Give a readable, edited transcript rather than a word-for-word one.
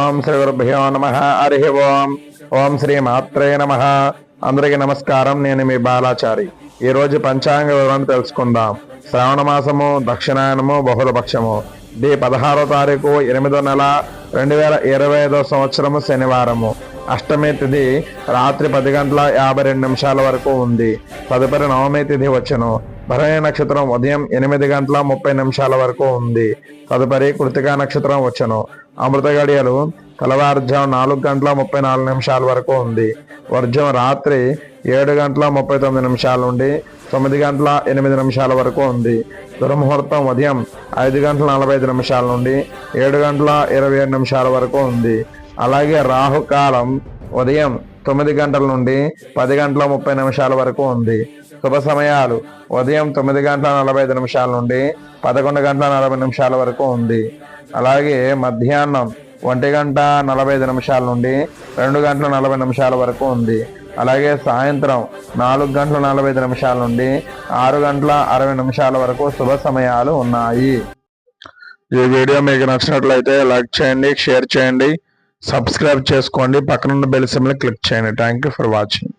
ఓం శ్రీ గురుభ్యో నమః. హరి ఓం. ఓం శ్రీ మాత్రే నమః. అందరికీ నమస్కారం. నేను మీ బాలాచారి. ఈ రోజు పంచాంగ వివరణ తెలుసుకుందాం. శ్రావణ మాసము, దక్షిణాయనము, బహుళపక్షము. 16వ తారీఖు 8వ నెల 2025 సంవత్సరము శనివారము. అష్టమి తిథి రాత్రి 10:52 వరకు ఉంది. తదుపరి నవమి తిథి వచ్చును. భరణి నక్షత్రం ఉదయం 8:30 వరకు ఉంది. తదుపరి కృతికా నక్షత్రం వచ్చును. అమృత గడియలు తెల్లవారుజాము 4:34 వరకు ఉంది. వర్జం రాత్రి 7:39 నుండి 9:08 వరకు ఉంది. దుర్ముహూర్తం ఉదయం 5:45 నుండి 7:27 వరకు ఉంది. అలాగే రాహుకాలం ఉదయం 9 గంటల నుండి 10:30 వరకు ఉంది. శుభ సమయాలు ఉదయం 9:45 నుండి 11:40 వరకు ఉంది. అలాగే మధ్యాహ్నం 1:45 నుండి 2:40 వరకు ఉంది. అలాగే సాయంత్రం 4:45 నుండి 6:60 వరకు శుభ సమయాలు ఉన్నాయి. ఈ వీడియో మీకు నచ్చినట్లయితే లైక్ చేయండి, షేర్ చేయండి, సబ్స్క్రైబ్ చేసుకోండి, పక్కనున్న బెల్ సింబల్ క్లిక్ చేయండి. Thank you for watching.